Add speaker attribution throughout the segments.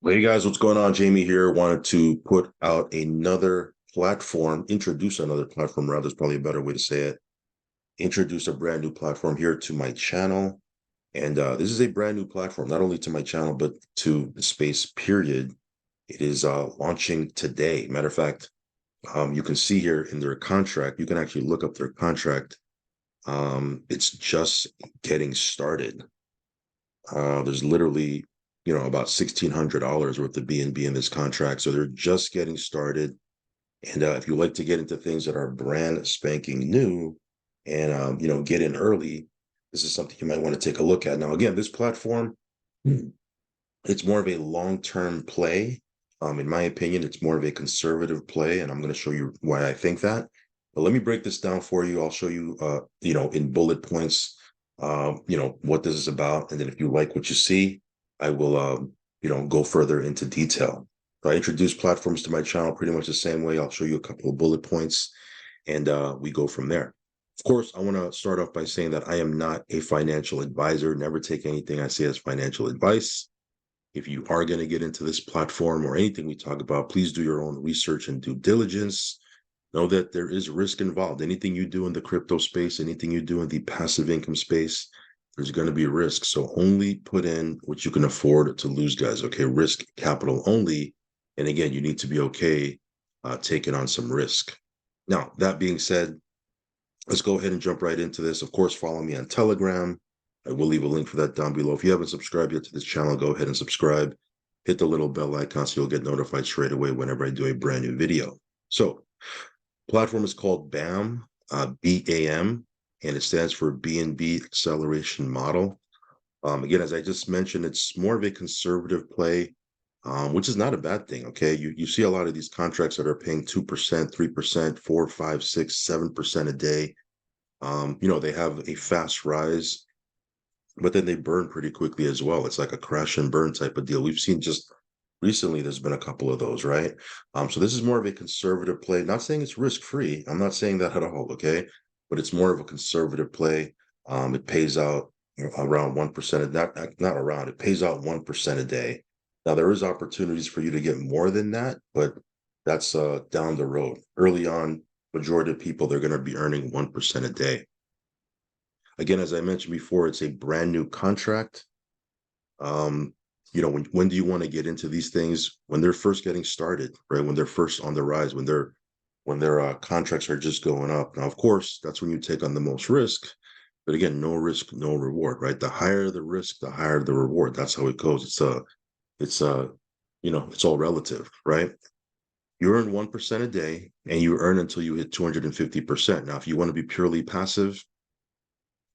Speaker 1: Hey guys, what's going on? Jamie here. Wanted to put out another platform, introduce another platform, rather is probably a better way to say it. Introduce a brand new platform here to my channel. And this is a brand new platform, not only to my channel, but to the space period. It is launching today. Matter of fact, you can see here in their contract, you can actually look up their contract. It's just getting started. There's literally, about $1,600 worth of BNB in this contract. So they're just getting started. And if you like to get into things that are brand spanking new and, get in early, this is something you might want to take a look at. Now, again, this platform, it's more of a long-term play. In my opinion, it's more of a conservative play, and I'm going to show you why I think that. But let me break this down for you. I'll show you, in bullet points, what this is about. And then if you like what you see, I will, go further into detail. I introduce platforms to my channel pretty much the same way. I'll show you a couple of bullet points and we go from there. Of course, I want to start off by saying that I am not a financial advisor. Never take anything I say as financial advice. If you are going to get into this platform or anything we talk about, please do your own research and due diligence. Know that there is risk involved. Anything you do in the crypto space, anything you do in the passive income space, there's going to be risk. So only put in what you can afford to lose, guys. Okay, risk capital only. And again, you need to be okay taking on some risk. Now, that being said, let's go ahead and jump right into this. Of course, follow me on Telegram. I will leave a link for that down below. If you haven't subscribed yet to this channel, go ahead and subscribe. Hit the little bell icon so you'll get notified straight away whenever I do a brand new video. So, platform is called BAM, BAM, and it stands for BNB Acceleration Model. Again, as I just mentioned, it's more of a conservative play, which is not a bad thing. Okay, you see a lot of these contracts that are paying 2%, 3%, 4, 5, 6, 7% a day. They have a fast rise, but then they burn pretty quickly as well. It's like a crash and burn type of deal. We've seen just recently, there's been a couple of those, right? So this is more of a conservative play. Not saying it's risk-free. I'm not saying that at all, okay? But it's more of a conservative play. It pays out around 1%, not around, it pays out 1% a day. Now, there is opportunities for you to get more than that, but that's down the road. Early on, majority of people, they're going to be earning 1% a day. Again, as I mentioned before, it's a brand new contract. When do you want to get into these things? When they're first getting started, right? When they're first on the rise, when their contracts are just going up. Now, of course, that's when you take on the most risk. But again, no risk, no reward, right? The higher the risk, the higher the reward. That's how it goes. It's all relative, right? You earn 1% a day, and you earn until you hit 250%. Now, if you want to be purely passive,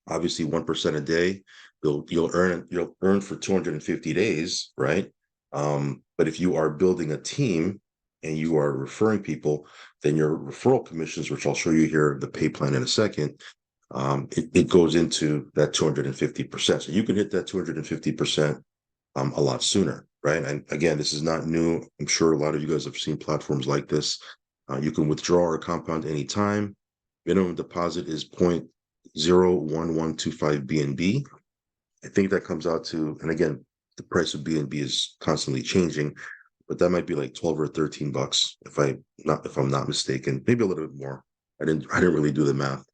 Speaker 1: obviously 1% a day, you'll earn for 250 days, right? But if you are building a team and you are referring people, then your referral commissions, which I'll show you here, the pay plan in a second, it goes into that 250%. So you can hit that 250% a lot sooner, right? And again, this is not new. I'm sure a lot of you guys have seen platforms like this. You can withdraw or compound anytime. Minimum deposit is 0.01125 BNB. I think that comes out to, and again, the price of BNB is constantly changing, but that might be like 12 or 13 bucks if I'm not mistaken, maybe a little bit more. I didn't really do the math.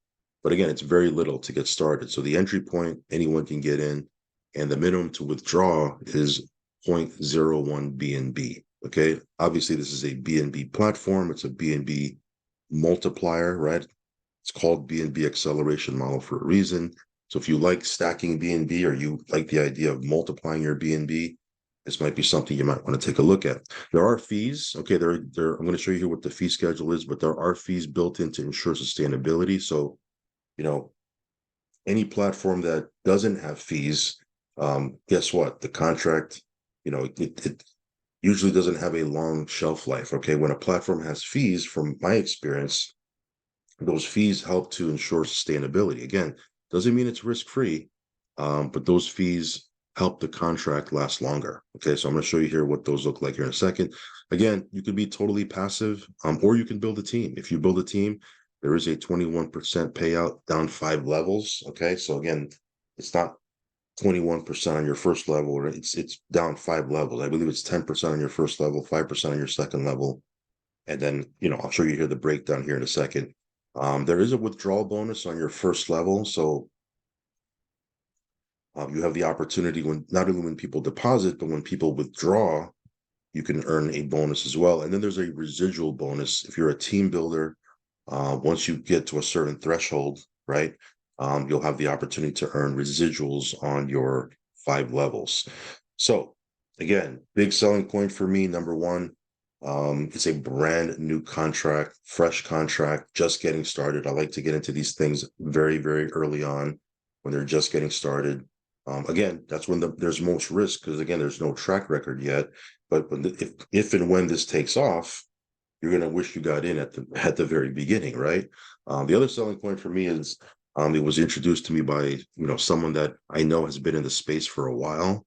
Speaker 1: But again, it's very little to get started. So the entry point, anyone can get in, and the minimum to withdraw is 0.01 BNB. Okay. Obviously, this is a BNB platform. It's a BNB multiplier, right? It's called BNB acceleration model for a reason. So if you like stacking BNB or you like the idea of multiplying your BNB, this might be something you might want to take a look at. There are fees. Okay, I'm going to show you here what the fee schedule is, but there are fees built in to ensure sustainability. So, any platform that doesn't have fees, guess what? The contract, it usually doesn't have a long shelf life. Okay, when a platform has fees, from my experience, those fees help to ensure sustainability. Again, doesn't mean it's risk-free, but those fees help the contract last longer. Okay, so I'm going to show you here what those look like here in a second. Again, you could be totally passive, or you can build a team. If you build a team, there is a 21% payout down 5 levels. Okay, so again, it's not 21% on your first level, or it's down 5 levels. I believe it's 10% on your first level, 5% on your second level. And then, I'll show you here the breakdown here in a second. There is a withdrawal bonus on your first level. So you have the opportunity when not only when people deposit, but when people withdraw, you can earn a bonus as well. And then there's a residual bonus. If you're a team builder, once you get to a certain threshold, right, you'll have the opportunity to earn residuals on your 5 levels. So again, big selling point for me, number one, it's a brand new contract, fresh contract, just getting started. I like to get into these things very, very early on when they're just getting started. Again, that's when there's most risk because, again, there's no track record yet. But if and when this takes off, you're going to wish you got in at the very beginning, right? The other selling point for me is it was introduced to me by someone that I know has been in the space for a while,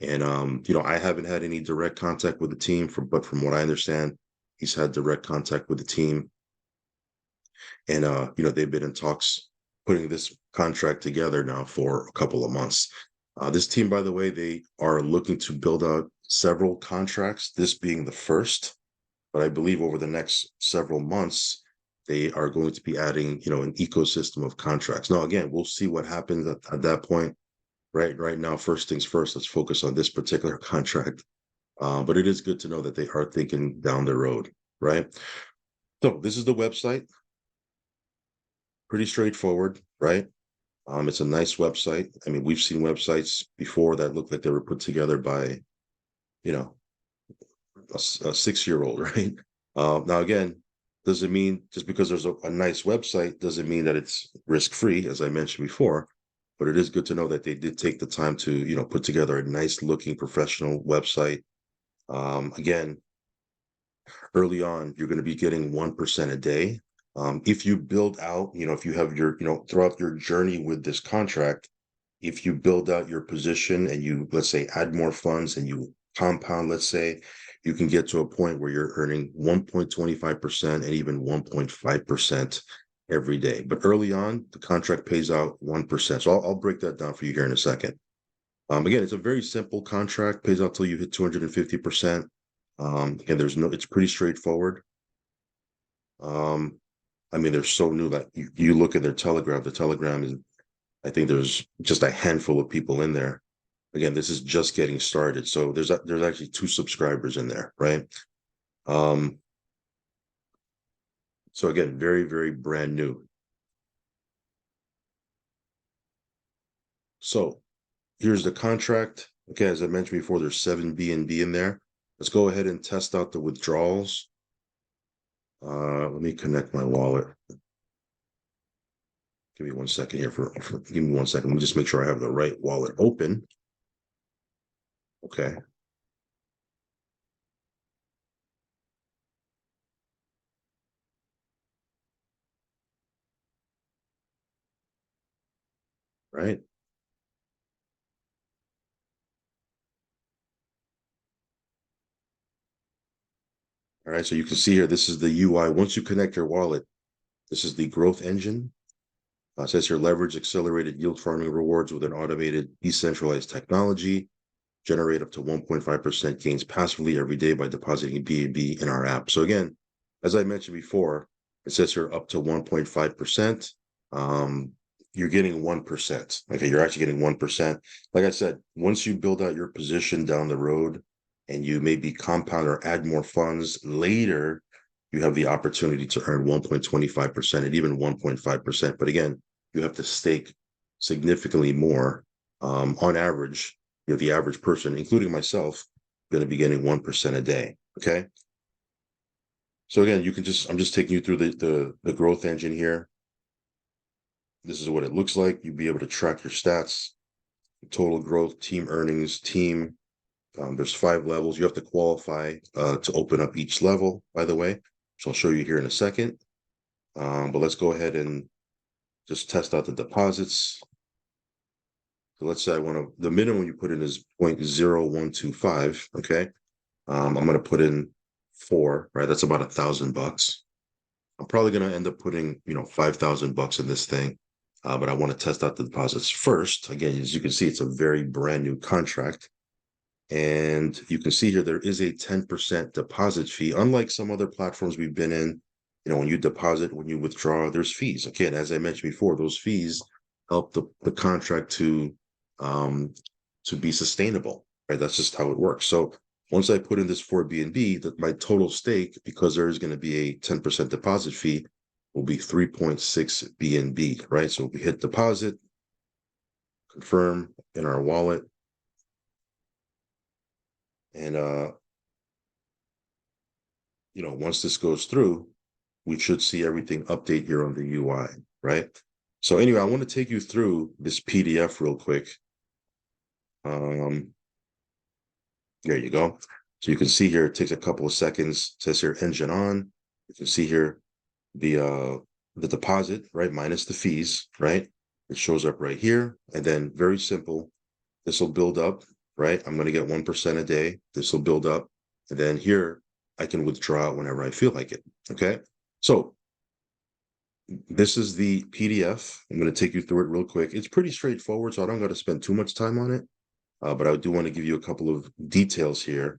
Speaker 1: and I haven't had any direct contact with the team, but from what I understand, he's had direct contact with the team, and they've been in talks putting this contract together now for a couple of months. This team, by the way, they are looking to build out several contracts, this being the first. But I believe over the next several months, they are going to be adding, an ecosystem of contracts. Now, again, we'll see what happens at that point. Right now, first things first, let's focus on this particular contract. But it is good to know that they are thinking down the road, right? So this is the website. Pretty straightforward, right? It's a nice website. I mean, we've seen websites before that look like they were put together by, a 6-year-old, right? Now, again, doesn't mean just because there's a nice website doesn't mean that it's risk-free, as I mentioned before. But it is good to know that they did take the time to, put together a nice-looking professional website. Again, early on, you're going to be getting 1% a day. If you build out, if you have your, throughout your journey with this contract, if you build out your position and you, let's say, add more funds and you compound, let's say, you can get to a point where you're earning 1.25% and even 1.5% every day. But early on, the contract pays out 1%. So I'll break that down for you here in a second. Again, it's a very simple contract, pays out till you hit 250%. And it's pretty straightforward. I mean, they're so new that you look at their Telegram. The Telegram is, I think there's just a handful of people in there. Again, this is just getting started. So there's actually 2 subscribers in there, right? So again, very, very brand new. So here's the contract. Okay, as I mentioned before, there's 7 BNB in there. Let's go ahead and test out the withdrawals. Let me connect my wallet. Give me 1 second here give me 1 second. Let me just make sure I have the right wallet open. Okay. Right. All right. So you can see here, this is the UI. Once you connect your wallet, this is the growth engine. It says here, leverage accelerated yield farming rewards with an automated decentralized technology. Generate up to 1.5% gains passively every day by depositing BNB in our app. So again, as I mentioned before, it says here up to 1.5%. You're getting 1%. Okay, you're actually getting 1%. Like I said, once you build out your position down the road and you maybe compound or add more funds later, you have the opportunity to earn 1.25% and even 1.5%. But again, you have to stake significantly more. On average, the average person, including myself, going to be getting 1% a day. Okay. So again, I'm just taking you through the growth engine here. This is what it looks like. You'll be able to track your stats, total growth, team earnings, team. There's 5 levels. You have to qualify to open up each level, by the way. So I'll show you here in a second. But let's go ahead and just test out the deposits. So let's say the minimum you put in is 0.0125. Okay. I'm going to put in 4, right? That's about $1,000. I'm probably going to end up putting, $5,000 in this thing. but I want to test out the deposits first. Again, as you can see, it's a very brand new contract. And you can see here, there is a 10% deposit fee. Unlike some other platforms we've been in, when you deposit, when you withdraw, there's fees. Okay, and as I mentioned before, those fees help the contract to be sustainable, right? That's just how it works. So once I put in this for BNB, that my total stake, because there is going to be a 10% deposit fee, will be 3.6 BNB, right? So we hit deposit, confirm in our wallet, and once this goes through, we should see everything update here on the UI, right? So anyway, I want to take you through this PDF real quick. There you go. So you can see here, it takes a couple of seconds. It says here, engine on. You can see here the deposit, right, minus the fees, right? It shows up right here. And then very simple, this will build up, right? I'm going to get 1% a day. This will build up. And then here, I can withdraw whenever I feel like it, okay? So this is the PDF. I'm going to take you through it real quick. It's pretty straightforward, so I don't got to spend too much time on it. But I do want to give you a couple of details here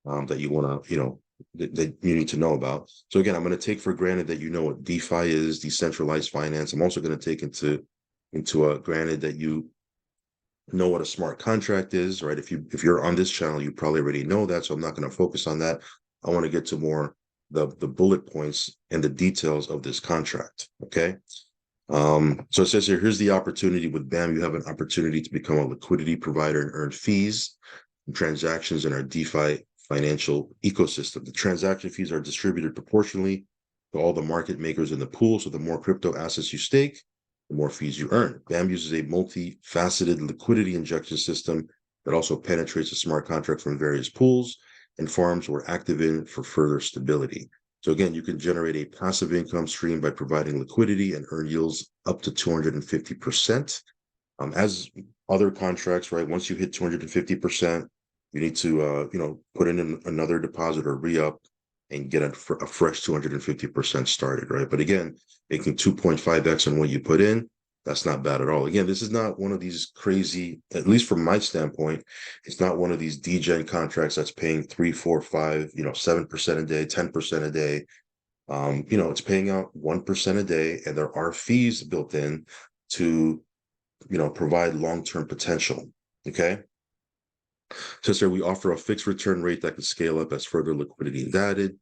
Speaker 1: that you want to, that you need to know about. So again, I'm going to take for granted that you know what DeFi is, decentralized finance. I'm also going to take into granted that you know what a smart contract is, right? If you're on this channel, you probably already know that. So I'm not going to focus on that. I want to get to more the bullet points and the details of this contract. Okay. So it says here, here's the opportunity with BAM. You have an opportunity to become a liquidity provider and earn fees and transactions in our DeFi financial ecosystem. The transaction fees are distributed proportionally to all the market makers in the pool. So the more crypto assets you stake, the more fees you earn. BAM uses a multifaceted liquidity injection system that also penetrates a smart contract from various pools and farms we're active in for further stability. So again, you can generate a passive income stream by providing liquidity and earn yields up to 250%. As other contracts, right? Once you hit 250%, you need to, put in another deposit or re-up and get a fresh 250% started, right? But again, making 2.5x on what you put in, that's not bad at all. Again, this is not one of these crazy, at least from my standpoint, it's not one of these degen contracts that's paying 3, 4, 5, 7% a day, 10% a day. It's paying out 1% a day, and there are fees built in to, provide long-term potential. Okay. So sir, we offer a fixed return rate that can scale up as further liquidity is added.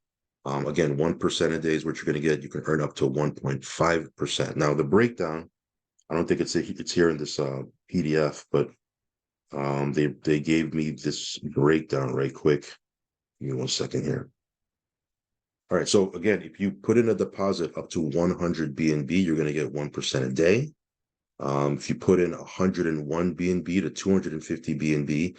Speaker 1: Again, 1% a day is what you're going to get. You can earn up to 1.5%. Now the breakdown, I don't think it's here in this PDF, but they gave me this breakdown right quick. Give me 1 second here. All right. So again, if you put in a deposit up to 100 BNB, you're going to get 1% a day. If you put in 101 BNB to 250 BNB,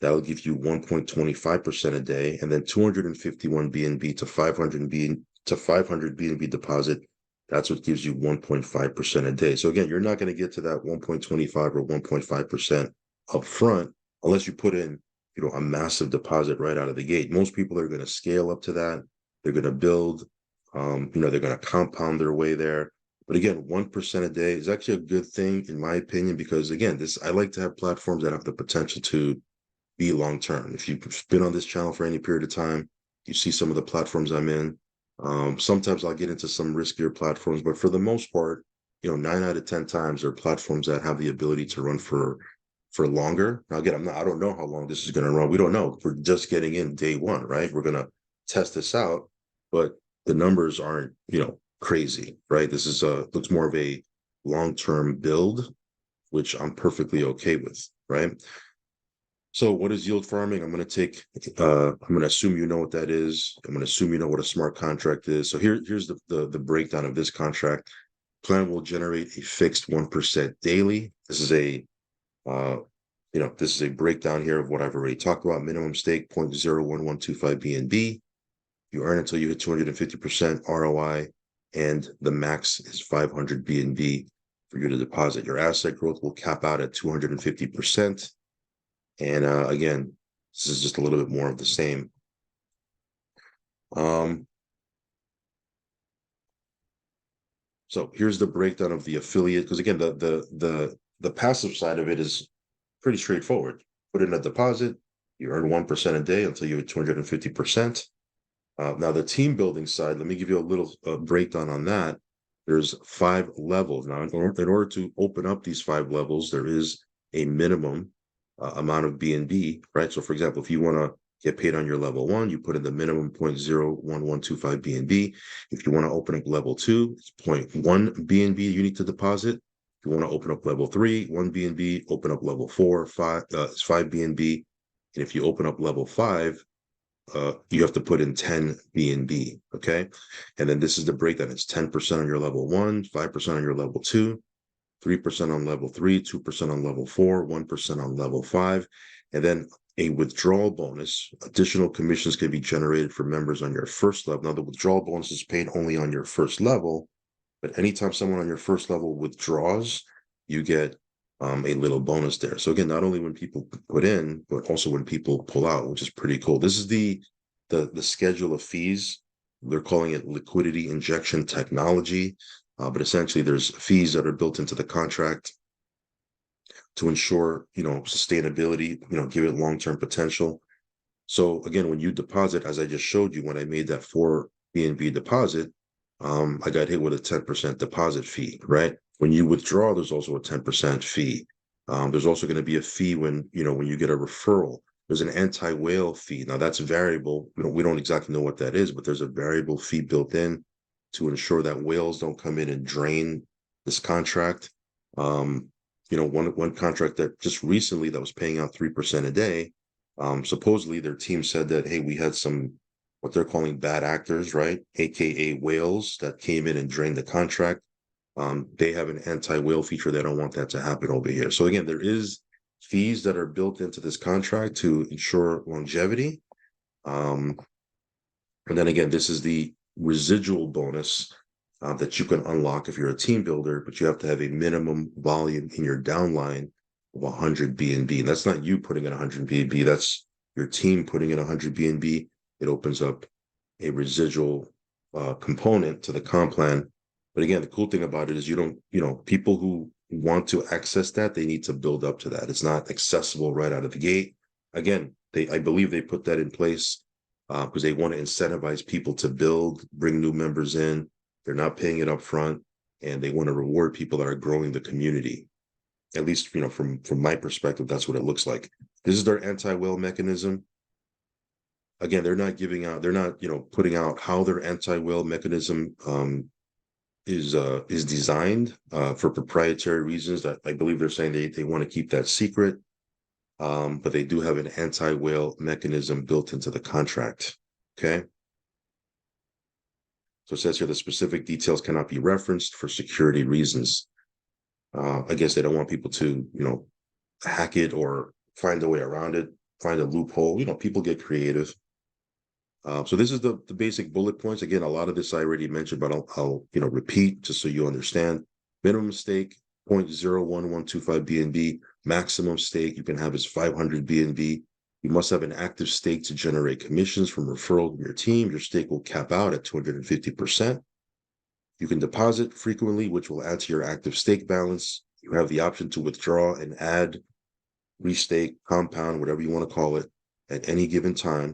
Speaker 1: that'll give you 1.25% a day, and then 251 BNB to 500 BNB deposit. That's what gives you 1.5% a day. So again, you're not going to get to that 1.25 or 1.5% upfront unless you put in, a massive deposit right out of the gate. Most people are going to scale up to that. They're going to build, they're going to compound their way there. But again, 1% a day is actually a good thing, in my opinion, because again, I like to have platforms that have the potential to be long-term. If you've been on this channel for any period of time, you see some of the platforms I'm in. Sometimes I'll get into some riskier platforms, but for the most part, 9 out of 10 times there are platforms that have the ability to run for longer. Now again, I don't know how long this is going to run. We don't know. We're just getting in day one, right? We're going to test this out, but the numbers aren't, crazy, right? This is looks more of a long-term build, which I'm perfectly okay with, right? So what is yield farming? I'm going to assume you know what that is. I'm going to assume you know what a smart contract is. So here's the breakdown of this contract. Plan will generate a fixed 1% daily. This is a breakdown here of what I've already talked about. Minimum stake 0.01125 BNB. You earn until you hit 250% ROI, and the max is 500 BNB for you to deposit. Your asset growth will cap out at 250%. And again, this is just a little bit more of the same. So here's the breakdown of the affiliate, because again, the passive side of it is pretty straightforward. Put in a deposit, you earn 1% a day until you hit 250%. Now, the team building side, let me give you a little breakdown on that. There's 5 levels. Now, in order to open up these 5 levels, there is a minimum amount of BNB, right? So, for example, if you want to get paid on your level 1, you put in the minimum 0.01125 BNB. If you want to open up level 2, it's 0.1 BNB you need to deposit. If you want to open up level 3, 1 BNB, open up level 4, 5, it's 5 BNB. And if you open up level 5, you have to put in 10 BNB, okay? And then this is the breakdown. It's 10% on your level 1, 5% on your level 2, 3% on level 3, 2% on level 4, 1% on level 5, and then a withdrawal bonus. Additional commissions can be generated for members on your first level. Now, the withdrawal bonus is paid only on your first level, but anytime someone on your first level withdraws, you get a little bonus there. So again, not only when people put in, but also when people pull out, which is pretty cool. This is the schedule of fees. They're calling it liquidity injection technology, but essentially there's fees that are built into the contract to ensure, sustainability, give it long-term potential. So again, when you deposit, as I just showed you, when I made that 4 BNB deposit, I got hit with a 10% deposit fee, right? When you withdraw, there's also a 10% fee. There's also going to be a fee when you get a referral. There's an anti-whale fee. Now that's variable. We don't exactly know what that is, but there's a variable fee built in to ensure that whales don't come in and drain this contract. One contract that just recently that was paying out 3% a day. Supposedly their team said that, hey, we had some what they're calling bad actors, right? AKA whales that came in and drained the contract. They have an anti-whale feature. They don't want that to happen over here. So again, there is fees that are built into this contract to ensure longevity. And then again, this is the residual bonus that you can unlock if you're a team builder, but you have to have a minimum volume in your downline of 100 BNB. And that's not you putting in 100 BNB. That's your team putting in 100 BNB. It opens up a residual component to the comp plan. But again, the cool thing about it is people who want to access that, they need to build up to that. It's not accessible right out of the gate. Again, I believe they put that in place because they want to incentivize people to build, bring new members in. They're not paying it up front, and they want to reward people that are growing the community. At least, from my perspective, that's what it looks like. This is their anti-whale mechanism. Again, they're not putting out how their anti-whale mechanism is designed for proprietary reasons. That I believe they're saying they want to keep that secret, but they do have an anti-whale mechanism built into the contract. Okay. So it says here the specific details cannot be referenced for security reasons. I guess they don't want people to, hack it or find a way around it, find a loophole. People get creative. So this is the basic bullet points. Again, a lot of this I already mentioned, but I'll repeat just so you understand. Minimum stake, 0.01125 BNB. Maximum stake you can have is 500 BNB. You must have an active stake to generate commissions from referral of your team. Your stake will cap out at 250%. You can deposit frequently, which will add to your active stake balance. You have the option to withdraw and add, restake, compound, whatever you want to call it, at any given time.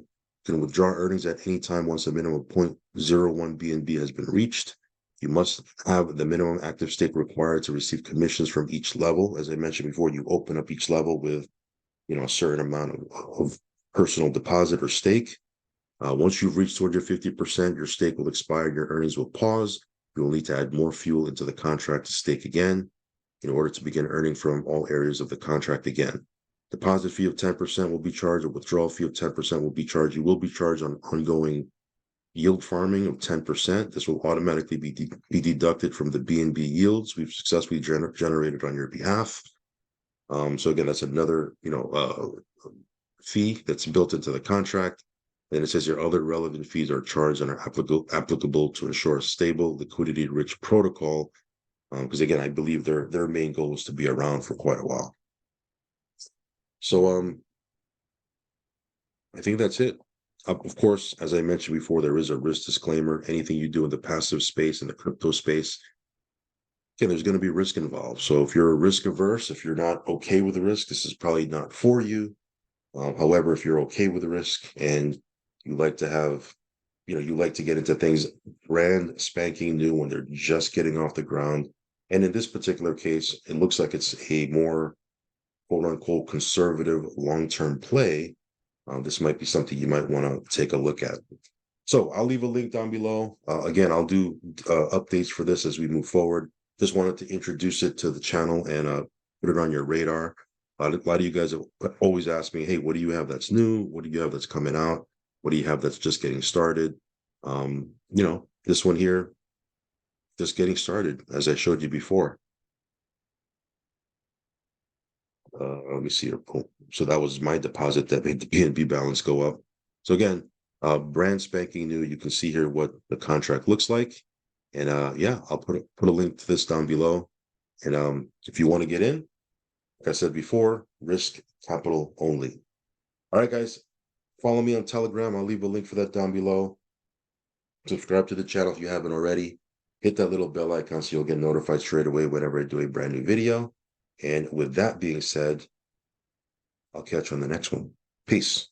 Speaker 1: You can withdraw earnings at any time once a minimum of 0.01 BNB has been reached. You must have the minimum active stake required to receive commissions from each level. As I mentioned before, you open up each level with a certain amount of personal deposit or stake. Once you've reached 250%, your stake will expire, your earnings will pause. You will need to add more fuel into the contract to stake again in order to begin earning from all areas of the contract again. Deposit fee of 10% will be charged. A withdrawal fee of 10% will be charged. You will be charged on ongoing yield farming of 10%. This will automatically be deducted from the BNB yields we've successfully generated on your behalf. So again, that's another fee that's built into the contract. Then it says your other relevant fees are charged and are applicable to ensure a stable, liquidity-rich protocol. Because again, I believe their main goal is to be around for quite a while. So I think that's it. Of course, as I mentioned before, there is a risk disclaimer. Anything you do in the passive space, in the crypto space, okay, there's going to be risk involved. So if you're risk averse, if you're not okay with the risk, this is probably not for you. However, if you're okay with the risk and you like to have, you like to get into things brand spanking new when they're just getting off the ground. And in this particular case, it looks like it's a more quote unquote conservative long-term play. This might be something you might want to take a look at. So I'll leave a link down below. Again, I'll do updates for this as we move forward. Just wanted to introduce it to the channel and put it on your radar. A lot of you guys have always asked me, hey, what do you have that's new? What do you have that's coming out? What do you have that's just getting started? This one here, just getting started, as I showed you before. Let me see here. Cool. So that was my deposit that made the BNB balance go up. So again, brand spanking new. You can see here what the contract looks like. And yeah, I'll put a link to this down below. And if you want to get in, like I said before, risk capital only. All right, guys, follow me on Telegram. I'll leave a link for that down below. Subscribe to the channel if you haven't already. Hit that little bell icon so you'll get notified straight away whenever I do a brand new video. And with that being said, I'll catch you on the next one. Peace.